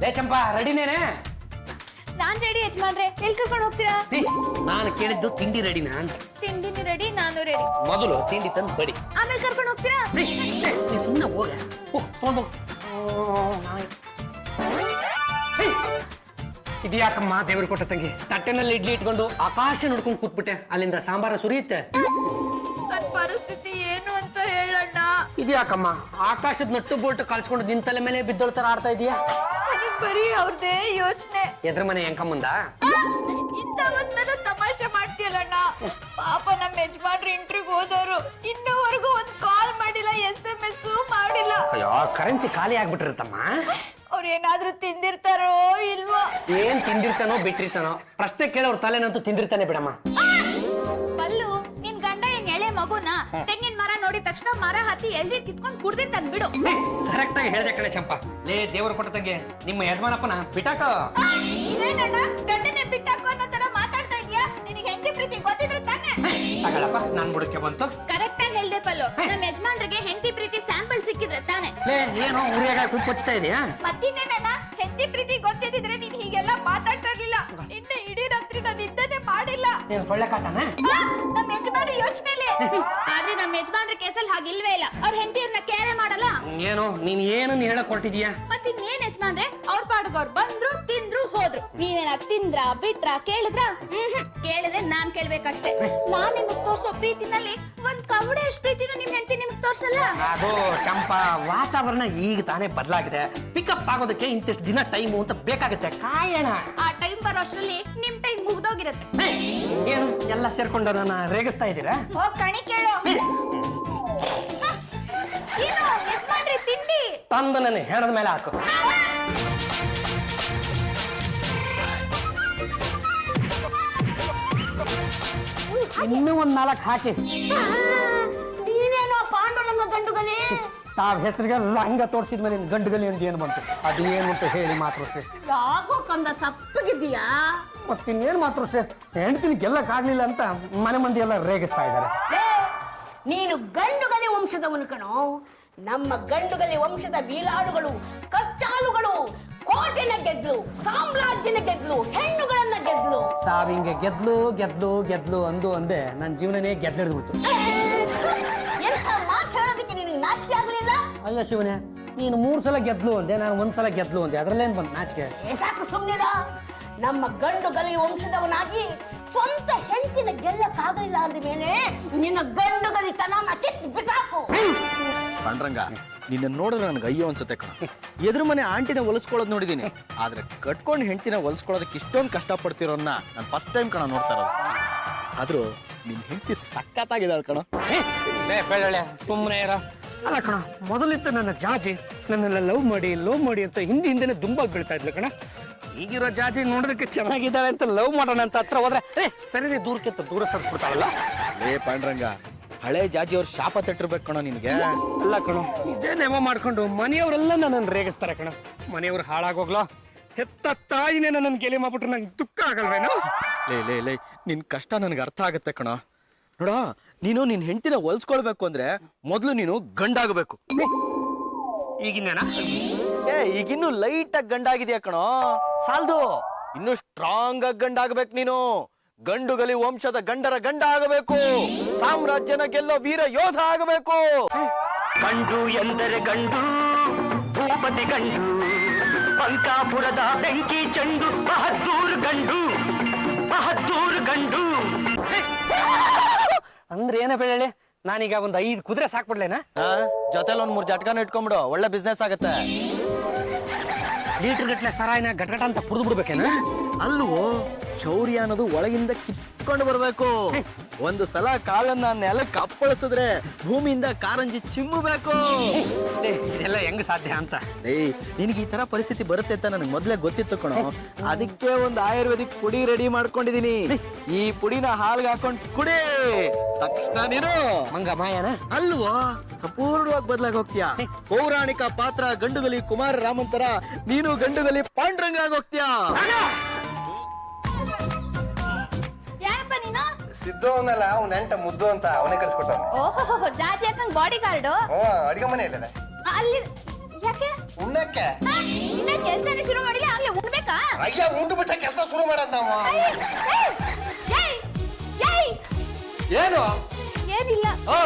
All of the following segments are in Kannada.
ಲೇ ಚಂಪಾ ರೆಡಿನೇನೆ? ನಾನ್ ರೆಡಿ ಯಜಮಾನ್ರೆ. ಎಲ್ಲಿ ಕರ್ಕೊಂಡು ಹೋಗ್ತೀರಾ? ನಾನು ಕೇಳಿದ್ದು ತಿಂಡಿ ರೆಡಿನಾ ಅಂತ. ತಿಂಡಿನಿ ರೆಡಿ, ನಾನು ರೆಡಿ. ಮೊದಲು ತಿಂಡಿ ತಂದು ಬಡಿ, ಆಮೇಲೆ ಕರ್ಕೊಂಡು ಹೋಗ್ತೀರಾ? ಸುಮ್ಮನೆ ಹೋಗ. ಇದ್ಯಾಕಮ್ಮ ದೇವ್ರು ಕೊಟ್ಟ ತಂಗಿ, ತಟ್ಟೆನಲ್ಲಿ ಇಡ್ಲಿ ಇಟ್ಕೊಂಡು ಆಕಾಶ ನೋಡ್ಕೊಂಡು ಕೂತ್ಬಿಟ್ಟೆ, ಅಲ್ಲಿಂದ ಸಾಂಬಾರ ಸುರಿಯುತ್ತೆ. ನನ್ನ ಪರಿಸ್ಥಿತಿ ಏನು ಅಂತ ಹೇಳಣ್ಣ. ಇದ್ಯಾಕಮ್ಮ ಆಕಾಶದ ನಟ್ಟು ಬೋಲ್ಟ್ ಕಳ್ಸ್ಕೊಂಡು ನಿನ್ ತಲೆ ಮೇಲೆ ಬಿದ್ದೋಳ್ ತರ ಆಡ್ತಾ ಇದೀಯಾ? ಬರೀ ಅವ್ರದೇ ಯೋಚನೆ. ಎದ್ರ ಮನೆ ಎಂಕಮ್ಮಂದ ಇಂತ ಒಂದನ್ನು ತಮಾಷೆ ಮಾಡ್ತೀಯಲ್ಲಣ್ಣ. ಪಾಪ ನಮ್ಮ ಯಜಮಾನ್ರು ಇಂಟ್ರಿಗೆ ಹೋದವರು ಇನ್ನೂವರೆಗೂ ಒಂದ್ ಕಾಲ್ ಮಾಡಿಲ್ಲ, SMS ಮಾಡಿಲ್ಲ. ಅಯ್ಯೋ ಕರೆನ್ಸಿ ಖಾಲಿ ಆಗ್ಬಿಟ್ಟಿರುತ್ತಮ್ಮ. ಅವ್ರು ಏನಾದ್ರೂ ತಿಂದಿರ್ತಾರೋ ಇಲ್ವೋ? ಏನ್ ತಿಂದಿರ್ತಾನೋ ಬಿಟ್ಟಿರ್ತಾನೋ, ಪ್ರಶ್ನೆ ಕೇಳೋರ್ ತಲೆನಂತೂ ತಿಂದಿರ್ತಾನೆ ಬಿಡಮ್ಮ. ಪಲ್ಲು, ನಿನ್ ಗಂಡ ಏನ್ ಎಳೆ ಮಗುನ ತೆಂಗಿನ ಮರ ನೋಡಿದ ತಕ್ಷಣ ಮರ ಹತ್ತಿ ಎಳ್ನೀರ್ ಕಿತ್ಕೊಂಡು ಕುಡ್ದಿರ್ತಾನೆ ಬಿಡು. ಕರೆಕ್ಟ್ ಆಗಿ ಹೇಳ್ದೆ ಕಣೆ ಚಂಪಾ. ಲೇ ದೇವ್ರ ಕೊಟ್ಟ ತಂಗಿ, ನಿಮ್ಮ ಯಜಮಾನಪ್ಪನ ಬಿಟ್ಟಾಕ. ಇದೇನಣ್ಣ ಗಂಡನೇ ಬಿಟ್ಟಾಕೋ ಅನ್ನೋ ತರ ಮಾತಾಡ್ತಾ ಇದೀಯಾ? ನಿನಗೆ ಹೆಂಡತಿ ಪ್ರೀತಿ ಗೊತ್ತಿದ್ರೆ ತಾನೆ? ತಗೊಳಪ್ಪ, ನಾನ್ ಬುಡಕ್ಕೆ ಬಂತು. ಕರೆಕ್ಟ್ ಆಗಿ ಹೇಳ್ದೆ ಪಲ್ಲು. ನಮ್ಮ ಯಜಮಾನ್ರಿಗೆ ಹೆಂಡತಿ ಪ್ರೀತಿ ಸ್ಯಾಂಪಲ್ ಸಿಕ್ಕಿದ್ರೆ ತಾನೆ. ಲೇ ಏನೋ ಉರಿಯಾಗ ಕುಪ್ಪಚ್ತಾ ಇದೀಯಾ? ಮತ್ತಿನ್ನೇನಣ್ಣ, ಹೆಂಡತಿ ಪ್ರೀತಿ ಗೊತ್ತಿದ್ರೆ ನೀನ್ ಹೀಗೆಲ್ಲ ಮಾತಾಡ್ತಾ ಇರ್ಲಿಲ್ಲ. ಇನ್ನು ಇಡೀ ರಾತ್ರಿ ನಾನು ನಿದ್ದೆನೆ ಮಾಡಿಲ್ಲ. ನೀನ್ ಸೊಳ್ಳೆ ಕಾಟನ? ನಮ್ಮ ಯಜಮಾನ್ರ ಯೋಚನೆಲಿ. ಆದ್ರೆ ನಮ್ಮ ಯಜಮಾನ್ರ ಕೇಸಲ್ಲಿ ಹಾಗಿಲ್ವೇ ಇಲ್ಲ. ಅವ್ರ ಹೆಂಡತಿಯವ್ರನ್ನ ಕೇರೆ ಮಾಡಲ್ಲ. ಏನು ನೀನ್ ಏನನ್ನ ಹೇಳಕ್ ಹೊರಟಿದ್ಯಾ? ಮತ್ತಿನ್ನೇನ್ ಯಜಮಾನ್ರೆ, ಅವ್ರ ಪಾಡ್ಗ ಅವ್ರು ಬಂದ್ರು ತಿಂದ್ರು ಹೋದ್ರು. ನೀವೇನ ತಿಂದ್ರ ಬಿಟ್ರ ಕೇಳಿದ್ರ? ಕೇಳಿದ್ರೆ ನಾನ್ ಕೇಳ್ಬೇಕಷ್ಟೇ. ನಾನ್ ನಿಮಗ್ ತೋರ್ಸೋ ಪ್ರೀತಿನಲ್ಲಿ ಒಂದ್ ಕವಡೆ ಅಷ್ಟು ಪ್ರೀತಿನೂ ನಿಮ್ ಹೆಂಡತಿ ನಿಮಗ್ ತೋರ್ಸಲ್ಲ. ಅದು ಚಂಪಾ, ವಾತಾವರಣ ಈಗ ತಾನೇ ಬದಲಾಗಿದೆ. ಪಿಕಪ್ ಆಗೋದಕ್ಕೆ ಇಂತಿಷ್ಟು ದಿನ ಟೈಮು ಅಂತ ಬೇಕಾಗುತ್ತೆ. ಕಾಯೋಣ. ಆ ಟೈಮ್ ಬರೋ ಅಷ್ಟ್ರಲ್ಲಿ ನಿಮ್ ಟೈಮ್ ಮುಗ್ದೋಗಿರತ್ತೆ. ಏನು ಎಲ್ಲ ಸೇರ್ಕೊಂಡು ನನ್ನ ರೇಗಿಸ್ತಾ ಇದ್ದೀರಾ? ಹೋಗ್ ಕಣಿ ಕೇಳು. ಏನು ಯಜಮಾನ್ರಿ ತಿಂಡಿ ತಂದು ನನ್ನ ಹೆಣದ ಮೇಲೆ ಹಾಕು. ಇನ್ನೂ ಒಂದ್ 4 ಹಾಕಿ. ನೀನೇನೋ ಪಾಂಡುರಂಗ ಗಂಡುಗಲಿ. ತಾವ್ ಹೆಸರಿಗೆ ರಂಗ ತೋರಿಸಿದ್ಮೇಲೆ ಗಂಡುಗಲಿ ಅಂತ ಏನ್ ಬಂತು? ಅದೇನು ಅಂತ ಹೇಳಿ ಮಾತ್ರ ಯಾಕೋ ಕಂದ ಸಪ್ಪಗಿದ್ದೀಯಾ? ಮತ್ತಿನ್ನೇನು ಮಾತ್ರ ಹೆಂಡತಿನ ಗೆಲ್ಲಕ್ಕಾಗ್ಲಿಲ್ಲ ಅಂತ ಮನೆ ಮಂದಿ ಎಲ್ಲ ರೇಗಿಸ್ತಾ ಇದ್ದಾರೆ. ನೀನು ಗಂಡುಗಲಿ ವಂಶದವನು ಕಣೋ. ನಮ್ಮ ಗಂಡುಗಲಿ ವಂಶದ ಬೀಲಾಳುಗಳು, ಕಚ್ಚಾಲುಗಳು ಕೋಟೆನ ಗೆದ್ಲು, ಸಾಮ್ರಾಜ್ಯನ ಗೆದ್ಲು, ಹೆಣ್ಣುಗಳನ್ನ ಗೆದ್ಲು. ತಾವಿಂಗೆ ಗೆದ್ಲು ಗೆದ್ಲು ಗೆದ್ಲು ಅಂದು ಅಂದೆ ನನ್ನ ಜೀವನನೇ ಗೆದ್ಲಿಡ್ಬಿಟ್ಟು. ಎಂಥ ಮಾತು ಹೇಳೋದಕ್ಕೆ ನಿನಗೆ ನಾಚಿಕೆ ಆಗಲಿಲ್ಲ? ಅಯ್ಯೋ ಶಿವನೇ, ನೀನು 3 ಸಲ ಗೆದ್ಲು ಅಂದೆ, ನಾನು 1 ಸಲ ಗೆದ್ಲು ಅಂದೆ, ಅದ್ರಲ್ಲೇನು ಬಂತು ನಾಚಿಕೆ? ಸಾಕು ಸುಮ್ಮನಿರ. ನಮ್ಮ ಗಂಡುಗಲಿ ವಂಶದವನಾಗಿ ಸ್ವಂತ ಹೆಂಡತಿನ ಗೆಲ್ಲಕ್ಕಾಗಲಿಲ್ಲ ಅಂದ ಮೇಲೆ ನಿನ್ನ ಗಂಡುಗಲಿತನ ಕಿತ್ತು ಬಿಸಾಕು. ಪಾಂಡ್ರಂಗ, ನಿನ್ನ ನೋಡಿದ್ರೆ ನನಗೆ ಅಯ್ಯೋ ಅನ್ಸುತ್ತೆ ಕಣ. ಎದುರು ಮನೆ ಆಂಟಿನ ಹೊಲಿಸ್ಕೊಳ್ಳೋದು ನೋಡಿದೀನಿ, ಆದ್ರೆ ಕಟ್ಕೊಂಡು ಹೆಂಡತಿನ ಹೊಲಿಸ್ಕೊಳ್ಳೋದಕ್ಕೆ ಇಷ್ಟೊಂದು ಕಷ್ಟಪಡ್ತಿರೋನ್ನ ನಾನು ಫಸ್ಟ್ ಟೈಮ್ ಕಣ ನೋಡ್ತಾ ಇರೋದು. ಆದ್ರೂ ನಿನ್ ಹೆಂಡತಿ ಸಖತ್ತಾಗಿದ್ದಾಳೆ ಕಣ. ಸುಮ್ಮನೆ ಇರ. ಅಲ್ಲ ಕಣ, ಮೊದಲಿತ್ತು ನನ್ನ ಜಾಜಿ ನನ್ನೆಲ್ಲ ಲವ್ ಮಾಡಿ ಅಂತ ಹಿಂದೆನೆ ದುಂಬಾಗಿ ಬೀಳ್ತಾ ಇದ್ಲು ಕಣ. ಈಗಿರೋ ಜಾಜಿ ನೋಡೋದಕ್ಕೆ ಚೆನ್ನಾಗಿದ್ದಾಳೆ ಅಂತ ಲವ್ ಮಾಡೋಣ ಅಂತ ಹತ್ರ ಹೋದ್ರೆ ಸರಿ ದೂರಕ್ಕಿಂತ ದೂರ ಸರಿಸ್ಬಿಡ್ತಾಳಲ್ಲ. ಲೇ ಪಾಂಡ್ರಂಗ, ಹಳೆ ಜಾಜಿ ಅವ್ರ ಶಾಪ ತಟ್ಟಿರ್ಬೇಕು ಕಣ ನಿನಗೆ. ಅಲ್ಲ ಕಣ, ಇದೇ ನೆವ ಮಾಡ್ಕೊಂಡು ಮನೆಯವರೆಲ್ಲ ನನ್ನನ್ನು ರೇಗಿಸ್ತಾರೆ ಕಣ. ಮನೆಯವ್ರು ಹಾಳಾಗೋಗ್ಲೋ, ಹೆತ್ತ ತಾಯಿನೇ ನನ್ನನ್ನು ಗೆಲೆ ಮಾಡ್ಬಿಟ್ರೆ ನಂಗೆ ದುಃಖ ಆಗಲ್ವೇನೋ? ಲೇ ನಿನ್ ಕಷ್ಟ ನನಗೆ ಅರ್ಥ ಆಗತ್ತೆ ಕಣ. ನೋಡ, ನೀನು ನಿನ್ ಹೆಂಡತಿನ ಹೊಲ್ಸ್ಕೊಳ್ಬೇಕು ಅಂದ್ರೆ ಮೊದ್ಲು ನೀನು ಗಂಡಾಗಬೇಕು. ಈಗಿನ ಈಗಿನ್ನು ಲೈಟ್ ಆಗಿ ಗಂಡಾಗಿದ್ಯಾ ಕಣೋ, ಸಾಲ್ದು. ಇನ್ನು ಸ್ಟ್ರಾಂಗ್ ಆಗಿ ಗಂಡಾಗಬೇಕು ನೀನು. ಗಂಡುಗಲಿ ವಂಶದ ಗಂಡರ ಗಂಡ ಆಗಬೇಕು. ಸಾಮ್ರಾಜ್ಯನ ಗೆಲ್ಲೋ ವೀರ ಯೋಧ ಆಗಬೇಕು. ಗಂಡು ಎಂದರೆ ಗಂಡು, ಭೂಪತಿ ಗಂಡು, ಪಂಕಾಪುರದ ಬೆಂಕಿ ಚೆಂಡು, ಬಹದ್ದೂರ್ ಗಂಡು, ಬಹದ್ದೂರ್ ಗಂಡು. ಅಂದ್ರೆ ಏನ ಬೇಳೆ, ನಾನೀಗ ಒಂದು 5 ಕುದುರೆ ಸಾಕ್ಬಿಡ್ಲೇನಾ? ಜೊತೆಲಿ 1-3 ಜಟ್ಕಾನ ಇಟ್ಕೊಂಡ್ಬಿಡು, ಒಳ್ಳೆ ಬಿಸ್ನೆಸ್ ಆಗತ್ತೆ. ಲೀಟರ್ ಗಟ್ಲೆ ಸರಾಯಿನ ಗಟ್ಗಟ ಅಂತ ಕುಡಿದು ಬಿಡ್ಬೇಕೇನ? ಅಲ್ವೋ, ಶೌರ್ಯ ಅನ್ನೋದು ಒಳಗಿಂದ ಕಿತ್ಕೊಂಡು ಬರ್ಬೇಕು. ಒಂದು ಸಲ ಕಾಲನ್ನ ನೆಲಕ್ಕೆ ಅಪ್ಪಳಿಸಿದ್ರೆ ಭೂಮಿಯಿಂದ ಕಾರಂಜಿ ಚಿಮ್ಮಬೇಕು. ಇದೆಲ್ಲ ಹೆಂಗ್ ಸಾಧ್ಯ ಅಂತ? ನಿನಗೆ ಈ ತರ ಪರಿಸ್ಥಿತಿ ಬರುತ್ತೆ ಅಂತ ನನಗೆ ಮೊದ್ಲೇ ಗೊತ್ತಿತ್ತು ಕಣೋ. ಅದಕ್ಕೆ ಒಂದು ಆಯುರ್ವೇದಿಕ್ ಪುಡಿ ರೆಡಿ ಮಾಡ್ಕೊಂಡಿದೀನಿ. ಈ ಪುಡಿನ ಹಾಲ್ಗೆ ಹಾಕೊಂಡು ಕುಡಿ, ತಕ್ಷಣ ನೀನು ಮಂಗ ಮಾಯನ ಅಲ್ವೋ ಸಂಪೂರ್ಣವಾಗಿ ಬದಲಾಗಿ ಹೋಗ್ತೀಯಾ. ಪೌರಾಣಿಕ ಪಾತ್ರ ಗಂಡುಗಲಿ ಕುಮಾರ ರಾಮಂತರ ನೀನು ಗಂಡುಗಲಿ ಪಾಂಡ್ರಂಗ ಆಗೋಗ್ತೀಯಾ. ಯಾರಪ್ಪ ನೀನು? ಸಿದ್ದು ಅವನಲ್ಲ, ಅವ್ನ ನೆಂಟ ಮುದ್ದು ಅಂತ ಅವನೇ ಕಳ್ಸಿಕೊಟ್ಟವನೆ. ಓಹೋ, ಜಾಜಿ ಯಾಕಂಗ್ ಬಾಡಿ ಗಾರ್ಡು? ಅಡಿಗೆ ಮನೆ ಇಲ್ಲದೆ ಅಲ್ಲಿ ಯಾಕೆ? ಉಣ್ಣಕ್ಕೆ ಇನ್ನ ಕೆಲ್ಸನೇ ಶುರು ಮಾಡಿಲ್ಲ ಆಗ್ಲೇ ಉಣ್ಬೇಕಾ? ಅಯ್ಯ ಉಂಟು ಬಿಟ್ಟ ಕೆಲಸ ಶುರು ಮಾಡೋದ್ ನಾವು. ಏಯ್, ಏಯ್, ಏನು ಏನಿಲ್ಲ. ಹಾ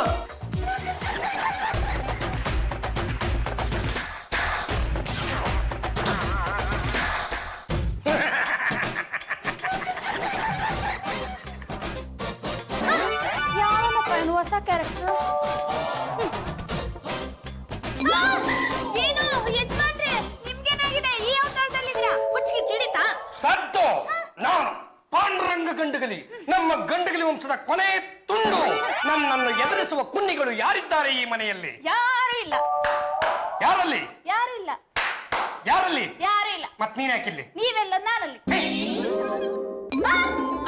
ಯಾವನಪ್ಪ ಇವನು ಹೊಸ ಕ್ಯಾರೆಕ್ಟರ್? ಏನು ಯಜಮಾನ್ರೆ, ನಿಮ್ಗೇನಾಗಿದೆ? ಈ ಅವತಾರದಲ್ಲಿದ್ದೀರಾ? ಹುಚ್ಚಿಗೆ ಚಿಡಿತಾ? ಸತ್ತು ನಾನು ಪಾಂಡುರಂಗ ಗಂಡುಗಲಿ, ನಮ್ಮ ಗಂಡುಗಲಿ ವಂಶದ ಕೊನೆ ತುಂಡು. ನನ್ನನ್ನು ಎದುರಿಸುವ ಕುನ್ನಿಗಳು ಯಾರಿದ್ದಾರೆ ಈ ಮನೆಯಲ್ಲಿ? ಯಾರು ಇಲ್ಲ. ಯಾರಲ್ಲಿ? ಯಾರು ಇಲ್ಲ. ಯಾರಲ್ಲಿ? ಯಾರು ಇಲ್ಲ. ಮತ್ ನೀನ್ ಯಾಕಿಲ್ಲಿ? ನೀವೆಲ್ಲ ನಾನಲ್ಲಿ.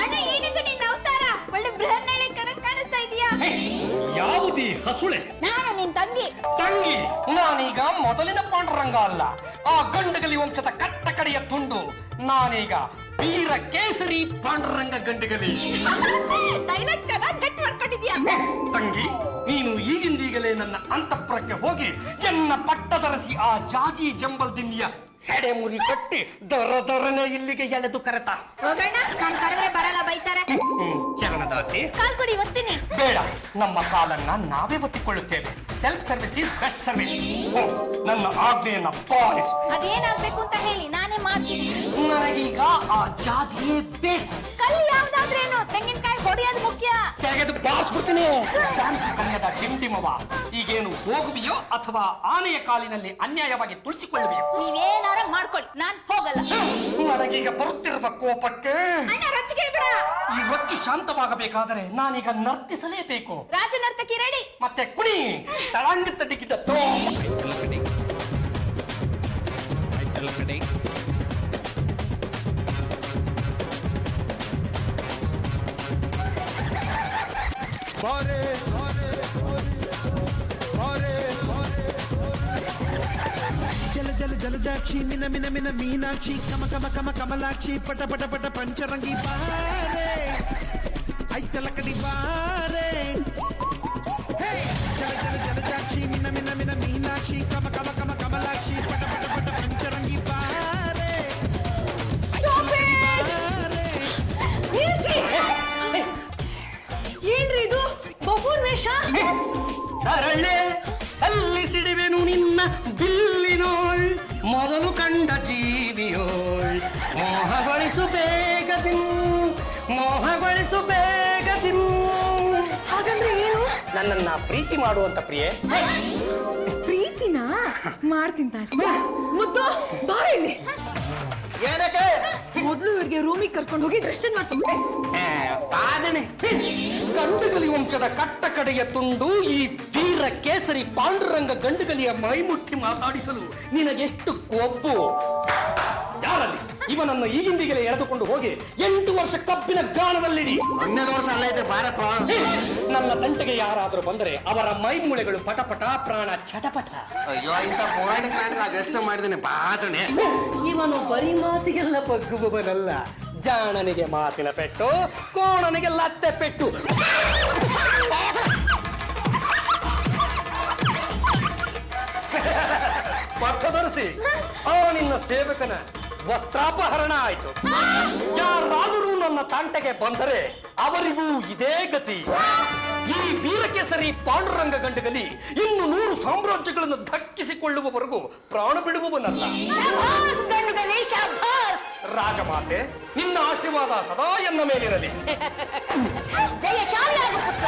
ಅಣ್ಣ, ಏನಿದು ನಿನ್ನ ಅವತಾರ? ಒಳ್ಳೆ ಬೃಹನ್ನಳೆ ಕಣಕ್ ಕಾಣಿಸ್ತಾ ಇದೀಯಾ? ಯಾವುದೀ ಹಸುಳೆ? ನಾನು ನಿನ್ ತಂಗಿ. ತಂಗಿ, ನಾನೀಗ ಮೊದಲಿನ ಪಾಂಡುರಂಗ ಅಲ್ಲ, ಆ ಗಂಡುಗಲಿ ವಂಶದ ಕಟ್ಟ ಕಡೆಯ ತುಂಡು. ನಾನೀಗ ವೀರ ಕೇಸರಿ ಪಾಂಡುರಂಗ ಗಂಡುಗಲಿ. ಡೈಲಾಗ್ ಚೆನ್ನಾಗಿ ಗಟ್ಟಿ ಮಾಡ್ಕೊಂಡಿದ್ಯಾ. ತಂಗಿ, ನೀನು ಈಗಿಂದೀಗಲೇ ನನ್ನ ಅಂತಃಪುರಕ್ಕೆ ಹೋಗಿ ಎನ್ನ ಪಟ್ಟದರಸಿ ಆ ಜಾಜಿ ಜಂಬಲ್ದಿನ್ನಿಯ ಹೆಡೆ ಮುರಿ ಕಟ್ಟಿ ದರದರನೆ ಇಲ್ಲಿಗೆ ಎಳೆದು ಕರೆತ. ಹೋಗಣ್ಣ, ನಾನು ಕರೆದ್ರೆ ಬರಲ್ಲ, ಬೈತಾರೆ. ಚರಣದಾಸಿ, ಕಾಲ್ ಕೊಡಿ, ಒತ್ತೀನಿ. ಬೇಡ, ನಮ್ಮ ಕಾಲನ್ನ ನಾವೇ ಒತ್ತಿಕೊಳ್ಳುತ್ತೇವೆ. Self service is best service. ನನ್ನ ಆಜ್ಞೆಯನ್ನ ಪಾಲಿಸು. ಅದೇನಾಗ್ಬೇಕು ಅಂತ ಹೇಳಿ, ನಾನೇ ಮಾಡ್ತೀನಿ. ನನಗೀಗ ಆ ಜಾಜಿಯೇ ಬೇಕು. ಕಲ್ಲು ಯಾವ್ದಾದ್ರೇನು, ತೆಂಗಿನಕಾಯಿ ಹೊಡೆಯೋದು ಮುಖ್ಯ. ತೆಗೆದು ಬಾರಿಸ್ಬಿಡ್ತೀನಿ. ಕನ್ಯದ ಡಿಂಡಿಮವ, ಈಗೇನು ಹೋಗುವಿಯೋ ಅಥವಾ ಆನೆಯ ಕಾಲಿನಲ್ಲಿ ಅನ್ಯಾಯವಾಗಿ ತುಳಿಸಿಕೊಳ್ಳುವಿಯೋ? ನೀವೇನಾರ ಮಾಡ್ಕೊಳ್ಳಿ, ನಾನ್ ಹೋಗಲ್ಲ. ನನಗೀಗ ಬರುತ್ತಿರುವ ಕೋಪಕ್ಕೆ ಅಣ್ಣ, ರೊಚ್ಚಿಗೆ ಬಿಡ. ಈ ರೊಚ್ಚು ಶಾಂತವಾಗಬೇಕಾದರೆ ನಾನೀಗ ನರ್ತಿಸಲೇಬೇಕು. ರಾಜ ನರ್ತಕಿ ರೆಡಿ. ಮತ್ತೆ ಕುಣಿ ತಳಂಗ ತಡಿಗಿದ ತೋ. ಜಲ ಜಲ ಜಲಜಾಕ್ಷಿ ಮಿನ ಮಿನ ಮಿನ ಮೀನಾಕ್ಷಿ ಕಮ ಕಮ ಕಮ ಕಮಲಾಕ್ಷಿ ಪಟ ಪಟ ಪಟ ಪಂಚರಂಗಿ ಬಾರೆ ಐತಲ ಕಡಿ ಬಾರೆ ಜಲ ಜಲ ಜಲಜಾಕ್ಷಿ ಮಿನ ಮಿನ ಮಿನ ಮೀನಾಕ್ಷಿ ಕಮ ಕಮ ಕಮ ಕಮಲಾಕ್ಷಿ ಪಟ ಪಟ ಪಟ ಪಂಚರಂಗಿ ಬಾರೆ ಏನ್ರಿ ಇದು ಬಫೂನ್ ವೇಷ? ಸರಳೆ ಸಲ್ಲಿಸಿಡುವೆನು ನಿನ್ನ ಬಿಲ್ಲಿನೋಳ್, ಮೊದಲು ಕಂಡ ಜೀವಿಯೋಳ್. ಮೋಹಗೊಳಿಸು ಬೇಗದಿನ್, ಮೋಹಗೊಳಿಸು ಬೇಗದಿನ್. ಹಾಗಂದ್ರೆ ಏನು? ನನ್ನನ್ನ ಪ್ರೀತಿ ಮಾಡುವಂತ ಪ್ರಿಯೆ. ಪ್ರೀತಿನ ಮಾಡ್ತೀನಿ ತಾಳಿ. ಮುದ್ದು ಬಾರ ಇಲ್ಲಿ. ಏನಕ್ಕೆ ಮೊದ್ಲು ಇವ್ರಿಗೆ ರೂಮಿಗೆ ಕರ್ಕೊಂಡು ಹೋಗಿ ಡ್ರೆಸ್ ಚೇಂಜ್ ಮಾಡ್ಸು. ಪಾದನೆ ಗಂಡುಗಲಿ ವಂಶದ ಕಟ್ಟ ಕಡೆಯ ತುಂಡು ಈ ವೀರ ಕೇಸರಿ ಪಾಂಡುರಂಗ ಗಂಡುಗಲಿಯ ಮೈಮುಟ್ಟಿ ಮಾತಾಡಿಸಲು ನಿನಗೆಷ್ಟು ಕೊಬ್ಬು? ಯಾರಲ್ಲಿ? ಇವನನ್ನು ಈಗಿಂದೀಗಲೇ ಎಳೆದುಕೊಂಡು ಹೋಗಿ 8 ವರ್ಷ ಕಬ್ಬಿನ ಗಾಣದಲ್ಲಿಡಿ. 12 ವರ್ಷ ಅಲ್ಲ ಇದೆ ಬಾರಪ್ಪ. ನನ್ನ ತಂಟೆಗೆ ಯಾರಾದರೂ ಬಂದರೆ ಅವರ ಮೈಮೂಳೆಗಳು ಪಟಪಟ, ಪ್ರಾಣ ಚಟಪಟ. ಅಯ್ಯೋ, ಇಂಥ ಪೌರಾಣಿಕ ನಾಟಕ ಅದೆಷ್ಟು ಮಾಡಿದ್ದೀನಿ ಪಾದನೆ. ಇವನು ಬರೀ ಮಾತಿಗೆಲ್ಲ ಬಗ್ಗುವವನಲ್ಲ, ಜಾಣನಿಗೆ ಮಾತಿನ ಪೆಟ್ಟು, ಕೋಣನಿಗೆ ಲತ್ತೆ ಪೆಟ್ಟು. ಪಟ್ಟದರ್ಸಿ, ಆ ನಿನ್ನ ಸೇವಕನ ವಸ್ತ್ರಾಪಹರಣ ಆಯ್ತು. ಯಾರಾದರೂ ನನ್ನ ತಾಂಟೆಗೆ ಬಂದರೆ ಅವರಿಗೂ ಇದೇ ಗತಿ. ಈ ವೀರಕೇಸರಿ ಪಾಂಡುರಂಗ ಗಂಡುಗಲಿ ಇನ್ನು 100 ಸಾಮ್ರಾಜ್ಯಗಳನ್ನು ದಕ್ಕಿಸಿಕೊಳ್ಳುವವರೆಗೂ ಪ್ರಾಣ ಬಿಡುವವನಲ್ಲ. ರಾಜಮಾತೆ, ನಿನ್ನ ಆಶೀರ್ವಾದ ಸದಾ ಎನ್ನ ಮೇಲಿರಲಿ. ಜಯಶಾಲಿ ಆಗು ಪುತ್ರ.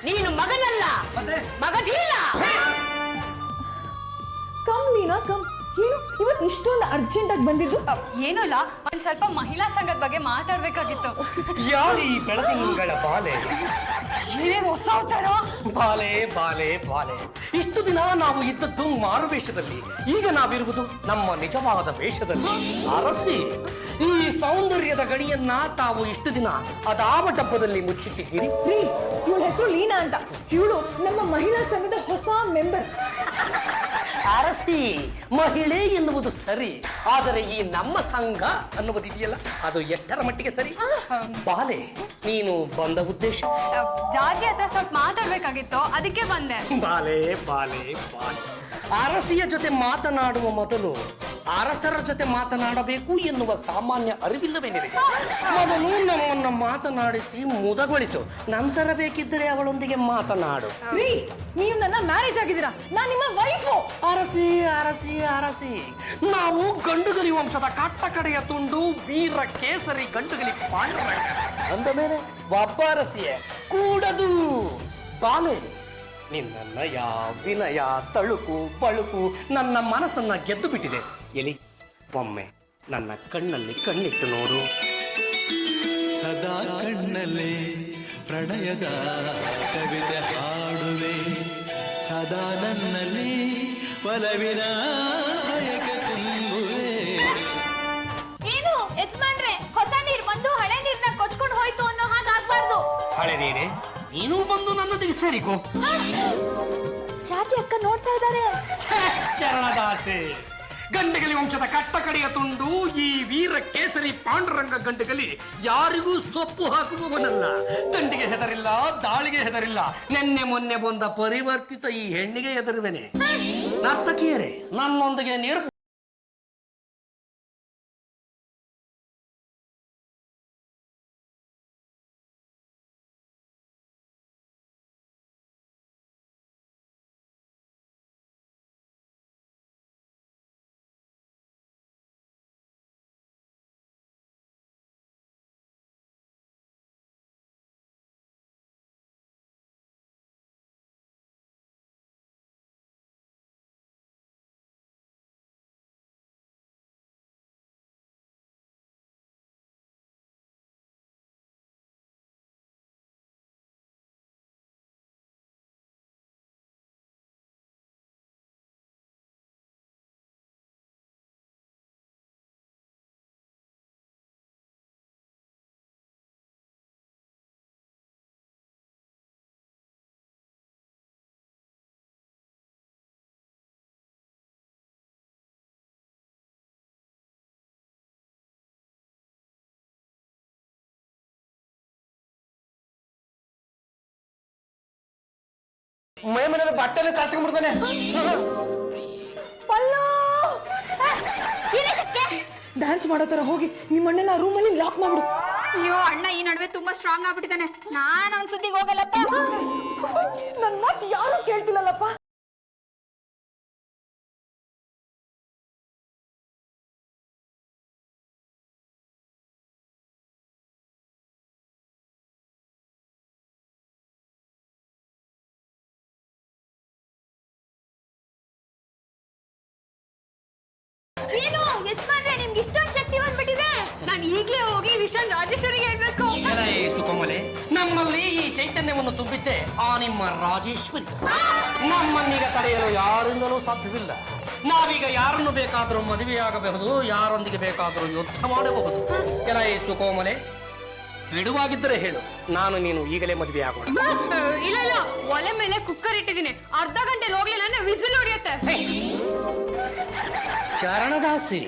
ನೀನು ಮಗನಲ್ಲ, ಮಗದಿಲ್ಲ. ಕಮ್ ನೀನಾ ಕಮ್. ಏನು ಇವತ್ತು ಇಷ್ಟೊಂದು ಅರ್ಜೆಂಟ್ ಆಗಿ ಬಂದಿದ್ದು? ಏನೂ ಇಲ್ಲ, ಒಂದ್ ಸ್ವಲ್ಪ ಮಹಿಳಾ ಸಂಘದ ಬಗ್ಗೆ ಮಾತಾಡ್ಬೇಕಾಗಿತ್ತು. ಯಾರು ಈ ಬೆಳದಿಂಗಳ ಬಾಲೆ? ಏನೇನು ಹೊಸ ಅವತಾರ? ಬಾಲೆ ಬಾಲೆ ಬಾಲೆ. ಇಷ್ಟು ದಿನ ನಾವು ಇದ್ದದ್ದು ಮಾರು ವೇಷದಲ್ಲಿ, ಈಗ ನಾವಿರುವುದು ನಮ್ಮ ನಿಜವಾದ ವೇಷದಲ್ಲಿ. ಅರಸಿ, ಈ ಸೌಂದರ್ಯದ ಗಣಿಯನ್ನ ತಾವು ಇಷ್ಟು ದಿನ ಅದಾವ ಡಬ್ಬದಲ್ಲಿ ಮುಚ್ಚಿಟ್ಟಿದ್ದೀರಿ. ರೀ, ಇವಳ ಹೆಸರು ಲೀನಾ ಅಂತ. ಇವಳು ನಮ್ಮ ಮಹಿಳಾ ಸಂಘದ ಹೊಸ ಮೆಂಬರ್. ಅರಸಿ, ಮಹಿಳೆ ಎನ್ನುವುದು ಸರಿ, ಆದರೆ ಈ ನಮ್ಮ ಸಂಘ ಅನ್ನುವುದಿದೆಯಲ್ಲ, ಅದು ಎಷ್ಟರ ಮಟ್ಟಿಗೆ ಸರಿ? ಬಾಲೆ, ನೀನು ಬಂದ ಉದ್ದೇಶ? ಜಾಜಿ ಹತ್ರ ಸ್ವಲ್ಪ ಮಾತಾಡ್ಬೇಕಾಗಿತ್ತು, ಅದಕ್ಕೆ ಬಂದೆ. ಬಾಲೆ ಬಾಲೆ ಬಾಲೆ, ಅರಸಿಯ ಜೊತೆ ಮಾತನಾಡುವ ಮೊದಲು ಅರಸರ ಜೊತೆ ಮಾತನಾಡಬೇಕು ಎನ್ನುವ ಸಾಮಾನ್ಯ ಅರಿವಿಲ್ಲವೇ ನಿನಗೆ? ಮೊದಲು ನಮ್ಮನ್ನು ಮಾತನಾಡಿಸಿ ಮುದಗೊಳಿಸು, ನಂತರ ಬೇಕಿದ್ದರೆ ಅವಳೊಂದಿಗೆ ಮಾತನಾಡು. ರೀ, ನೀವು ನನ್ನ ಮ್ಯಾರೇಜ್ ಆಗಿದ್ದೀರಾ, ನಾನು ನಿಮ್ಮ ವೈಫು. ಅರಸಿ ಅರಸಿ ಅರಸಿ, ನಾವು ಗಂಡುಗಲಿ ವಂಶದ ಕಟ್ಟ ಕಡೆಯ ತುಂಡು, ವೀರ ಕೇಸರಿ ಗಂಡುಗಲಿ ಪಾಂಡುರಂಗ ಅಂದ ಮೇಲೆ ಒಬ್ಬ ಅರಸಿಯೇ ಕೂಡದು. ಬಾಲೆ, ನಿನ್ನ ನಯ ವಿನಯ ತಳುಕು ಬಳುಕು ನನ್ನ ಮನಸ್ಸನ್ನ ಗೆದ್ದು ಬಿಟ್ಟಿದೆ. ಎಲಿ, ಒಮ್ಮೆ ನನ್ನ ಕಣ್ಣಲ್ಲಿ ಕಣ್ಣಿಟ್ಟು ನೋಡು. ಸದಾ ಕಣ್ಣಲ್ಲೇ ಪ್ರಣಯದ ಕವಿತೆ ಹಾಡುವೆ, ಸದಾ ನನ್ನಲ್ಲಿ ಒಲವಿನ ಬಯಕೆ ತುಂಬುವೆ. ಏನು ಯಜಮಾನ್ರೆ, ಹೊಸ ನೀರ್ ಬಂದು ಹಳೆ ನೀರ್ನ ಕೊಚ್ಕೊಂಡು ಹೋಯ್ತು ಅನ್ನೋ ಹಾಗಾಗ್ಬಾರ್ದು. ಹಳೆ ನೀರೆ, ನೀನು ಬಂದು ನನ್ನೊಂದಿಗೆ ಸೇರಿಕೋ. ಚಾಚಿ ಅಕ್ಕ ನೋಡ್ತಾ ಇದ್ದಾರೆ. ಚರಣದಾಸೆ, ಗಂಡಗಲಿ ವಂಶದ ಕಟ್ಟ ಕಡೆಯ ತುಂಡು, ಈ ವೀರ ಕೇಸರಿ ಪಾಂಡುರಂಗ ಗಂಡಗಲಿ ಯಾರಿಗೂ ಸೊಪ್ಪು ಹಾಕುವವನಲ್ಲ. ದಂಡಿಗೆ ಹೆದರಿಲ್ಲ, ದಾಳಿಗೆ ಹೆದರಿಲ್ಲ. ನಿನ್ನೆ ಮೊನ್ನೆ ಬಂದ ಪರಿವರ್ತಿತ ಈ ಹೆಣ್ಣಿಗೆ ಹೆದರುವೆನೆ. ನರ್ತಕಿಯರೇ, ನನ್ನೊಂದಿಗೆ ನೀರು ಮೈ ಮೇಲೆ ಬಟ್ಟೆಲ್ಲ ಕಳ್ಸ್ಕೊಂಡ್ಬಿಡ್ತಾನೆ. ಡ್ಯಾನ್ಸ್ ಮಾಡೋ ತರ ಹೋಗಿ ನಿಮ್ಮಣ್ಣನ ರೂಮಲ್ಲಿ ಲಾಕ್ ಮಾಡ್ಬಿಡು. ಅಯ್ಯೋ ಅಣ್ಣ ಈ ನಡುವೆ ತುಂಬಾ ಸ್ಟ್ರಾಂಗ್ ಆಗ್ಬಿಟ್ಟಿದ್ದಾನೆ. ನಾನು ಅವನ ಸುದ್ದಿಗೆ ಹೋಗಲ್ಲಪ್ಪ. ನನ್ನ ಮಾತು ಯಾರು ಕೇಳ್ತಿಲ್ಲಲ್ಲಪ್ಪ. ಏನು ಯಜಮಾನ್ರೆ, ನಿಮ್ಗೆ ಇಷ್ಟೊಂದು ಶಕ್ತಿ ಬಂದ್ಬಿಟ್ಟಿದೆ? ನಾನು ಈಗಲೇ ಹೋಗಿ ವಿಷಯ ರಾಜೇಶ್ವರಿಗೆ ಹೇಳ್ಬೇಕು. ಸುಖಮಲೆ, ನಮ್ಮಲ್ಲಿ ಈ ಚೈತನ್ಯವನ್ನು ತುಂಬಿದ್ದೆ ಆ ನಿಮ್ಮ ರಾಜೇಶ್ವರಿ. ನಮ್ಮನ್ನೀಗ ತಡೆಯಲು ಯಾರಿಂದಲೂ ಸಾಧ್ಯವಿಲ್ಲ. ನಾವೀಗ ಯಾರನ್ನು ಬೇಕಾದರೂ ಮದುವೆಯಾಗಬಹುದು, ಯಾರೊಂದಿಗೆ ಬೇಕಾದರೂ ಯುದ್ಧ ಮಾಡಬಹುದು. ಸುಕೋಮಲೆ, ಬಿಡುವಾಗಿದ್ದರೆ ಹೇಳು, ನಾನು ನೀನು ಈಗಲೇ ಮದುವೆ ಆಗೋಣ. ಇಲ್ಲ ಇಲ್ಲ, ಒಲೆ ಮೇಲೆ ಕುಕ್ಕರ್ ಇಟ್ಟಿದ್ದೀನಿ, ಅರ್ಧ ಗಂಟೆ ಹೋಗ್ಲಿಲ್ಲ ಅಂದ್ರೆ ವಿಸಿಲ್ ಹೊಡಿಯುತ್ತೆ. ಚರಣದಾಸಿ,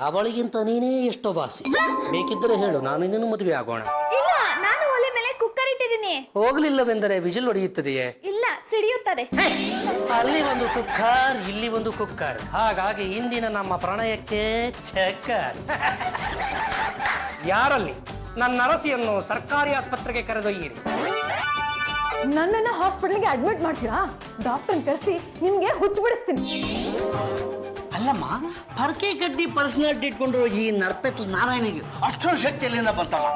ಅವಳಿಗಿಂತ ನೀನೇ ಎಷ್ಟೋ ವಾಸಿ. ಬೇಕಿದ್ದರೆ ಹೇಳು, ನಾನು ನೀನು ಮದುವೆ ಆಗೋಣ. ಇಲ್ಲ, ನಾನು ಒಲೆ ಮೇಲೆ ಕುಕ್ಕರ್ ಇಟ್ಟಿದ್ದೀನಿ. ಹೋಗಲಿಲ್ಲವೆಂದರೆ ವಿಜಿಲ್ ಹೊಡೆಯುತ್ತದೆಯೇ? ಇಲ್ಲ, ಸಿಡಿಯುತ್ತದೆ. ಅಲ್ಲಿ ಒಂದು ಕುಕ್ಕರ್, ಇಲ್ಲಿ ಒಂದು ಕುಕ್ಕರ್, ಹಾಗಾಗಿ ಇಂದಿನ ನಮ್ಮ ಪ್ರಣಯಕ್ಕೆ ಚಕ್ಕರ್. ಯಾರಲ್ಲಿ ನನ್ನ ಅರಸಿಯನ್ನು ಸರ್ಕಾರಿ ಆಸ್ಪತ್ರೆಗೆ ಕರೆದೊಯ್ಯಿರಿ. ನನ್ನನ್ನ ಹಾಸ್ಪಿಟಲ್ಗೆ ಅಡ್ಮಿಟ್ ಮಾಡ್ತೀರಾ? ಡಾಕ್ಟರ್ ಕರೆಸಿ ನಿಮ್ಗೆ ಹುಚ್ಚು ಬಿಡಿಸ್ತೀನಿ. ಅಲ್ಲಮ್ಮ, ಪರ್ಕೆ ಕಡ್ಡಿ ಪರ್ಸನಾಲಿಟಿ ಇಟ್ಕೊಂಡಿರೋ ಈ ನರ್ಪೆತ್ತು ನಾರಾಯಣಿಗೆ ಅಷ್ಟೊಂದು ಶಕ್ತಿ ಎಲ್ಲಿಂದ ಬಂತಮ್ಮ?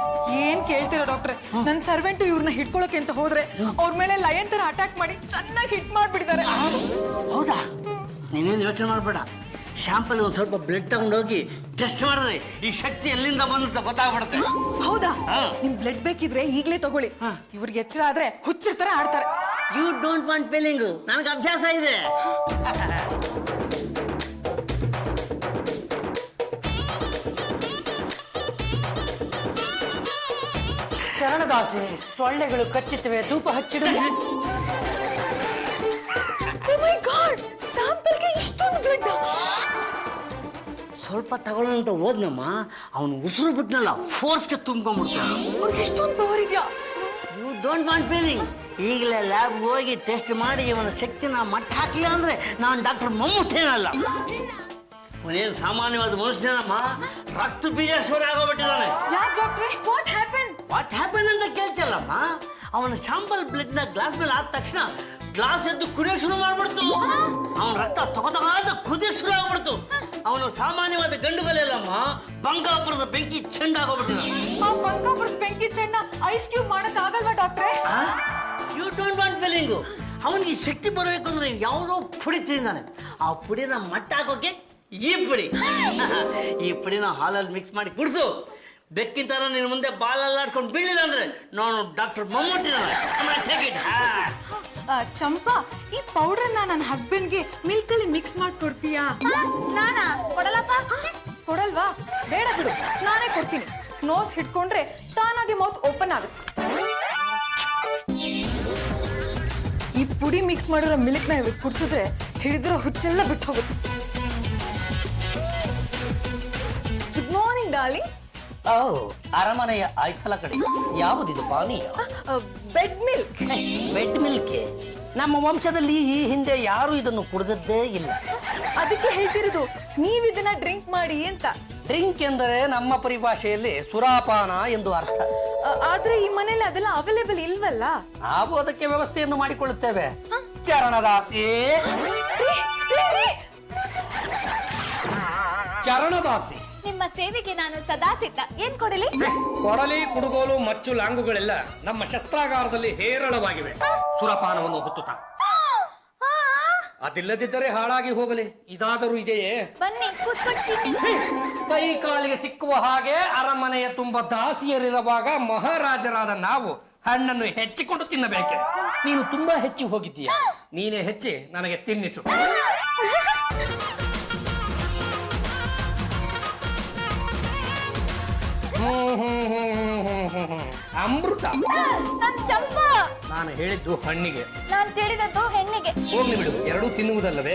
ಏನ್ ಕೇಳ್ತೀರಾ ಡಾಕ್ಟ್ರೆ, ನನ್ ಸರ್ವೆಂಟ್ ಇವ್ರನ್ನ ಹಿಡ್ಕೊಳಕ್ಕೆ ಅಂತ ಹೋದ್ರೆ ಅವ್ರ ಮೇಲೆ ಲಯನ್ ತರ ಅಟ್ಯಾಕ್ ಮಾಡಿ ಚೆನ್ನಾಗಿ ಹಿಟ್ ಮಾಡ್ಬಿಟ್ಟಿದ್ದಾರೆ. ಹೌದಾ? ನೀನೇನು ಯೋಚನೆ ಮಾಡಬೇಡ, ಶಾಂಪಲ್ ಒಂದು ಸ್ವಲ್ಪ ಬ್ಲಡ್ ತಗೊಂಡೋಗಿ ಟೆಸ್ಟ್ ಮಾಡಿದ್ರೆ ಈ ಶಕ್ತಿ ಎಲ್ಲಿಂದ ಬಂದ ಗೊತ್ತಾಗ್ಬಿಡುತ್ತೆ. ಹೌದಾ? ನಿಮ್ ಬ್ಲಡ್ ಬೇಕಿದ್ರೆ ಈಗ್ಲೇ ತಗೊಳ್ಳಿ. ಇವ್ರಿಗೆ ಎಚ್ಚರ ಆದ್ರೆ ಹುಚ್ಚಿರ್ತಾರೆ ಆಡ್ತಾರೆ. ಯು ಡೋಂಟ್ ವಾಂಟ್ ಫೀಲಿಂಗ್, ನನಗೆ ಅಭ್ಯಾಸ ಇದೆ. ಚರಣದಾಸೆ, ಸೊಳ್ಳೆಗಳು ಕಚ್ಚುತ್ತವೆ, ಧೂಪ ಹಚ್ಚಿಡು. ಸ್ಯಾಂಪಲ್ಗೆ ಇಷ್ಟೊಂದು ಬ್ಲಡ್? ಸ್ವಲ್ಪ ತಗೊಳ್ಳೋಣ ಅಂತ ಹೋದ್ನಮ್ಮ, ಅವನು ಉಸಿರು ಬಿಟ್ನಲ್ಲ, ಫೋರ್ಸ್ಗೆ ತುಂಬ್ಕೊಂಡ್ಬಿಡ್ತಾನೆ. ಅವ್ರಿಗೆ ಇಷ್ಟೊಂದು ಪವರ್ ಇದೆಯಾ? ಯು ಡೋಂಟ್ ವಾಂಟ್ ಫೀಲಿಂಗ್, ಈಗಲೇ ಲ್ಯಾಬ್ ಹೋಗಿ ಟೆಸ್ಟ್ ಮಾಡಿ ಇವನ ಶಕ್ತಿನ ಮಟ್ಟ ಹಾಕಲಿಲ್ಲ ಅಂದ್ರೆ ನಾನು ಡಾಕ್ಟರ್ ಮಮ್ಮೂಟೇನಲ್ಲ. ಅವನೇನು ಸಾಮಾನ್ಯವಾದ ಮನುಷ್ಯನಮ್ಮ, ರಕ್ತ ಬೀಜೇಶ್ವರ ಆಗೋಗ್ಬಿಟ್ಟಿದ್ದಾನೆ. ಯಾಕೆ ಡಾಕ್ಟ್ರೆ, ವಾಟ್ ಹ್ಯಾಪನ್? ವಾಟ್ ಹ್ಯಾಪನ್ ಅಂತ ಕೇಳ್ತಿಲ್ಲಮ್ಮ. ಅವನ ಶಾಂಪಲ್ ಬ್ಲಡ್ ನ ಗ್ಲಾಸ್ ಮೇಲೆ ಆದ ತಕ್ಷಣ ಗ್ಲಾಸ್ ಎದ್ದು ಕುಡಿಯೋಕೆ ಶುರು ಮಾಡ್ಬಿಡ್ತು. ಅವನ ರಕ್ತ ತಗೋತಗಾದ ಕುದಿಯೋಕೆ ಶುರು ಆಗ್ಬಿಡ್ತು. ಅವನು ಸಾಮಾನ್ಯವಾದ ಗಂಡುಗಲೆಲ್ಲಮ್ಮ, ಬಂಗಾಪುರದ ಬೆಂಕಿ ಚೆಂಡಾಗೋಗ್ಬಿಟ್ಟಿದ್ದ. ಆ ಬಂಕಾಪುರದ ಬೆಂಕಿ ಚೆಂಡ ಐಸ್ ಕ್ಯೂಬ್ ಮಾಡಕ್ ಆಗಲ್ವಾ ಡಾಕ್ಟ್ರೆ? You don't want feeling. ಅವನಿಗೆ ಶಕ್ತಿ ಬರಬೇಕು ಅಂದ್ರೆ ಯಾವುದೋ ಪುಡಿ ತಿಂದಾನೆ. ಆ ಪುಡಿನ ಮಟ್ಟ ಹಾಕೋಕೆ ಈ ಪುಡಿ ಈ ಪುಡಿನ ಹಾಲಲ್ಲಿ ಮಿಕ್ಸ್ ಮಾಡಿ ಕುಡಿಸು. ಬೆಕ್ಕಿನ ತರ ನಿನ್ನ ಮುಂದೆ ಬಾಲಲ್ಲಿ ಆಡ್ಕೊಂಡು ಬೀಳಿಲ್ಲ ಅಂದ್ರೆ ನಾನು ಡಾಕ್ಟರ್ ಮಮ್ಮೂಟಿನ. ಚಂಪಾ, ಈ ಪೌಡರ್ನ ನನ್ನ ಹಸ್ಬೆಂಡ್ಗೆ ಮಿಲ್ಕ್ ಅಲ್ಲಿ ಮಿಕ್ಸ್ ಮಾಡಿ ಕೊಡ್ತೀಯಾ? ನಾನಾ ಕೊಡಲಪ್ಪ? ಕೊಡಲ್ವಾ? ಬೇಡ ಬಿಡು, ನಾನೇ ಕೊಡ್ತೀನಿ. ನೋಸ್ ಹಿಡ್ಕೊಂಡ್ರೆ ತಾನಾಗಿ ಮೌತ್ ಓಪನ್ ಆಗುತ್ತೆ. ಈ ಪುಡಿ ಮಿಕ್ಸ್ ಮಾಡಿರೋ ಮಿಲ್ಕ್ನ ಇವ್ರಿಗೆ ಕುಡಿಸಿದ್ರೆ ಹಿಡಿದಿರೋ ಹುಚ್ಚೆಲ್ಲ ಬಿಟ್ಟು ಹೋಗುತ್ತೆ. Good morning darling. ಅರಮನೆಯ ಆಯ್ಕಲ ಕಡೆ ಯಾವುದಿದು ಪಾನೀಯ? Bed milk. Bed milk. ನಮ್ಮ ವಂಶದಲ್ಲಿ ಈ ಹಿಂದೆ ಯಾರು ಇದನ್ನು ಕುಡಿದದ್ದೇ ಇಲ್ಲ. ಅದಕ್ಕೆ ಹೇಳ್ತಿರೋದು ನೀವ್ ಇದನ್ನ ಡ್ರಿಂಕ್ ಮಾಡಿ ಅಂತ. ಡ್ರಿಂಕ್ ಎಂದರೆ ನಮ್ಮ ಪರಿಭಾಷೆಯಲ್ಲಿ ಸುರಾಪಾನ ಎಂದು ಅರ್ಥ. ಆದ್ರೆ ಈ ಮನೇಲಿ ಅದೆಲ್ಲ ಅವೈಲೇಬಲ್ ಇಲ್ವಲ್ಲ. ನಾವು ಅದಕ್ಕೆ ವ್ಯವಸ್ಥೆಯನ್ನು ಮಾಡಿಕೊಳ್ಳುತ್ತೇವೆ. ಚರಣದಾಸಿ, ಚರಣದಾಸಿ, ನಿಮ್ಮ ಸೇವೆಗೆ ನಾನು ಸದಾ ಸಿದ್ಧ. ಏನ್ ಕೊಡಲಿ? ಕೊಡಲಿ, ಕುಡುಗೋಲು, ಮಚ್ಚು, ಲಾಂಗುಗಳೆಲ್ಲ ನಮ್ಮ ಶಸ್ತ್ರಾಗಾರದಲ್ಲಿ ಹೇರಳವಾಗಿವೆ. ಸುರಪಾನವನ್ನು ಹೊತ್ತುತ್ತಾ ಅದಿಲ್ಲದಿದ್ದರೆ ಹಾಳಾಗಿ ಹೋಗಲಿ. ಇದಾದರೂ ಇದೆಯೇ? ಬನ್ನಿ ಕೂತ್ಕೊಳ್ತೀನಿ. ಕೈ ಕಾಲಿಗೆ ಸಿಕ್ಕುವ ಹಾಗೆ ಅರಮನೆಯ ತುಂಬ ದಾಸಿಯರಿರುವಾಗ ಮಹಾರಾಜರಾದ ನಾವು ಹಣ್ಣನ್ನು ಹೆಚ್ಚಿಕೊಂಡು ತಿನ್ನಬೇಕೆ? ನೀನು ತುಂಬಾ ಹೆಚ್ಚಿ ಹೋಗಿದ್ದೀಯ. ನೀನೇ ಹೆಚ್ಚಿ ನನಗೆ ತಿನ್ನಿಸು. ಅಮೃತ. ನನ್ ಚಂಪಾ. ನಾನು ಹೇಳಿದ್ದು ಹಣ್ಣಿಗೆ, ನಾನ್ ತಿಳಿದದ್ದು ಹೆಣ್ಣಿಗೆ. ಹೋಗ್ಲಿ ಬಿಡು, ಎರಡೂ ತಿನ್ನುವುದಲ್ಲವೇ?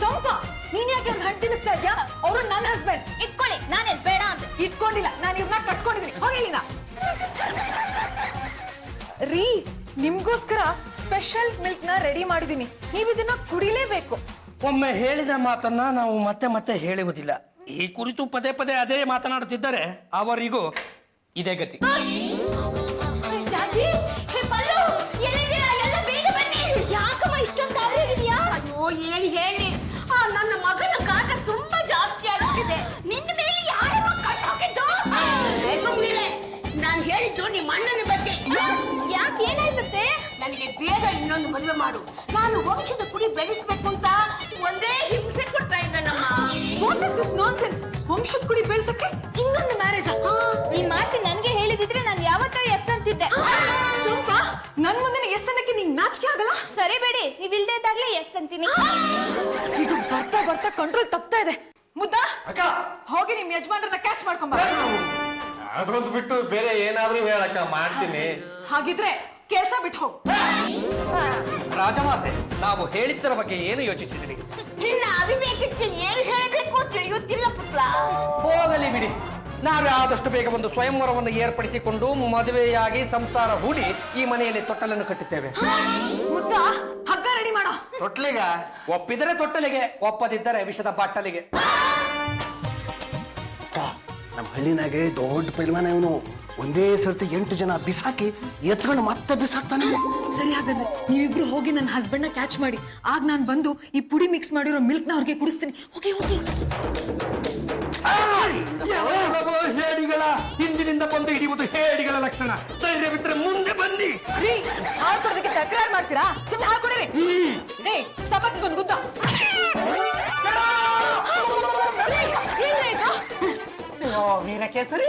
ಚಂಪಾ, ನೀನ್ ಯಾಕೆ ಅವ್ನ ಹಣ್ಣು ತಿನ್ನಿಸ್ತಾ ಇದ್ಯಾ? ಅವರು ನನ್ನ ಹಸ್ಬೆಂಡ್. ಇಟ್ಕೊಳ್ಳಿ, ನಾನೇನ್ ಬೇಡ ಅಂತ ಇಟ್ಕೊಂಡಿಲ್ಲ, ನಾನು ಇವ್ರನ್ನ ಕಟ್ಕೊಂಡಿದ್ದೀನಿ. ಹೋಗಿಲ್ಲ ರೀ, ನಿಮ್ಗೋಸ್ಕರ ಸ್ಪೆಷಲ್ ಮಿಲ್ಕ್ ನ ರೆಡಿ ಮಾಡಿದೀನಿ. ನೀವ್ ಇದನ್ನ ಕುಡಿಲೇಬೇಕು. ಒಮ್ಮೆ ಹೇಳಿದ ಮಾತನ್ನ ನಾವು ಮತ್ತೆ ಮತ್ತೆ ಹೇಳುವುದಿಲ್ಲ. ಈ ಕುರಿತು ಪದೇ ಪದೇ ಅದೇ ಮಾತನಾಡುತ್ತಿದ್ದರೆ ಅವರಿಗೂ ಇದೇ ಗತಿ. ಜಾಜಿ, ಹೇ ಪಲ್ಲು, ಎಲ್ಲಿದ್ದೀರಾ? ಎಲ್ಲ ಬೇಗ ಬನ್ನಿ. ಯಾಕಮ್ಮ ಇಷ್ಟೊಂದು ಕಾರ್ಯಾಗಿದೆಯಾ? ಅಯ್ಯೋ, ಏನ್ ಹೇಳಿ, ನನ್ನ ಮಗನ ಕಾಟ ತುಂಬಾ ಜಾಸ್ತಿ ಆಗ್ತಿದೆ. ನಿನ್ನ ಮೇಲೆ ಯಾರಮ್ಮ ಕಟ್ಟು ಹಾಕಿದ್ದು? ಸುಮ್ಮನೆ ನಾನು ಹೇಳಿದ್ದು ನಿಮ್ಮ ಅಣ್ಣನ ಬಗ್ಗೆ. ಯಾಕೆ ಏನಾಯ್ತಂತೆ? ನನಗೆ ಬೇಗ ಇನ್ನೊಂದು ಮದುವೆ ಮಾಡು. ನಾನು ವಂಶದ ಕುಡಿ ಬೆಳೆಸ್ಬೇಕು ಅಂತ ಒಂದೇ ಹಿಂಸೆ ಕೊಡ್ತಾ ಇದ್ದಾನಮ್ಮ. What is this nonsense? ವಂಶದ ಕುಡಿ ಬೆಳೆಸಕ್ಕೆ ಇನ್ನೊಂದು ಮ್ಯಾರೇಜ್? ಈ ಮಾತಿ ನನಗೆ ಹೇಳಿದಿದ್ರೆ ನಾನು ಯಾವತ್ತೋ ಎಸ್ ಅಂತಿದ್ದೆ. ಚಂಪಾ, ನನ್ ಮುಂದೆ ಎಸ್ ಅನ್ನಕ್ಕೆ ನಿಂಗೆ ನಾಚಿಕೆ ಆಗಲ್ಲ? ಸರಿ ಬೇಡಿ, ನೀವ್ ಇಲ್ದೇ ಇದ್ದಾಗ್ಲೇ ಎಸ್ ಅಂತೀನಿ. ಇದು ಬರ್ತಾ ಬರ್ತಾ ಕಂಟ್ರೋಲ್ ತಪ್ತಾ ಇದೆ. ಮುದ್ದ, ಹೋಗಿ ನಿಮ್ ಯಜಮಾನ್ರನ್ನ ಕ್ಯಾಚ್ ಮಾಡ್ಕೊಂಬ. ಅದೊಂದು ಬಿಟ್ಟು ಬೇರೆ ಏನಾದ್ರೂ ಹೇಳಕ್ಕ ಮಾಡ್ತೀನಿ. ಹಾಗಿದ್ರೆ ಕೆಲ್ಸ ಬಿಟ್ಟು ಹೋಗು. ರಾಜಮಾತೆ, ನಾವು ಹೇಳಿದ್ದರ ಬಗ್ಗೆ ಏನು ಯೋಚಿಸಿದ್ರಿ? ನಿನ್ನ ಅವಿವೇಕಕ್ಕೆ ಏನು ಹೇಳಬೇಕು ತಿಳಿಯುತ್ತಿಲ್ಲ ಪುತ್ರ. ಹೋಗಲಿ ಬಿಡಿ. ನಾವೇ ಆದಷ್ಟು ಬೇಗ ಒಂದು ಸ್ವಯಂವರವನ್ನು ಏರ್ಪಡಿಸಿಕೊಂಡು ಮದುವೆಯಾಗಿ ಸಂಸಾರ ಹೂಡಿ ಈ ಮನೆಯಲ್ಲಿ ತೊಟ್ಟಲನ್ನು ಕಟ್ಟುತ್ತೇವೆ. ಮುದ್ದ, ಹಗ್ಗ ರೆಡಿ ಮಾಡೋ. ತೊಟ್ಲಿಗ ಒಪ್ಪಿದರೆ ತೊಟ್ಟಲಿಗೆ, ಒಪ್ಪದಿದ್ದರೆ ವಿಷದ ಬಾಟಲಿಗೆ. ನಮ್ಮ ಹಳ್ಳಿನಾಗೆ ದೊಡ್ಡ ಪೈಲ್ವಾನ ಇವನು. ಒಂದೇ ಸರ್ತಿ 8 ಜನ ಬಿಸಾಕಿ ಎತ್ಕೊಂಡು ಮತ್ತೆ ಬಿಸಾಕ್ತಾನೆ. ಸರಿ, ಹಾಗಾದ್ರೆ ನೀವಿಬ್ರು ಹೋಗಿ ನನ್ನ ಹಸ್ಬೆಂಡ್ ನ ಕ್ಯಾಚ್ ಮಾಡಿ. ಆಗ ನಾನು ಬಂದು ಈ ಪುಡಿ ಮಿಕ್ಸ್ ಮಾಡಿರೋ ಮಿಲ್ಕ್ ನ ಅವ್ರಿಗೆ ಕುಡಿಸ್ತೀನಿ. ಹೋಗಿ ಹೋಗಿ. ಹೇಡಿಗಳ ಹಿಂದಿನಿಂದ ಬಂದು ಹಿಡಿಯುವುದು ಹೇಡಿಗಳ ಲಕ್ಷಣ. ಧೈರ್ಯವಿದ್ರೆ ಮುಂದೆ ಬನ್ನಿ. ರೀ, ಹಾಕೊಡೋದಕ್ಕೆ ತಕರಾರು ಮಾಡ್ತೀರಾ? ಸುಮ್ಮನೆ ಹಾಕೊಡಿರಿ. ಏ, ಸಪಕ್ಕೊಂದು ಗುದ್ದ. ವೀರಕೇಸರಿ,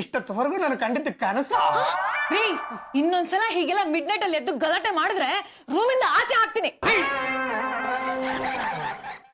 ಇಷ್ಟೊತ್ತವರೆಗೂ ನಾನು ಕಂಡಿದ್ದ ಕನಸ. ರೀ, ಇನ್ನೊಂದ್ಸಲ ಹೀಗೆಲ್ಲ ಮಿಡ್ ನೈಟ್ ಅಲ್ಲಿ ಎದ್ದು ಗಲಾಟೆ ಮಾಡಿದ್ರೆ ರೂಮಿಂದ ಆಚೆ ಹಾಕ್ತೀನಿ.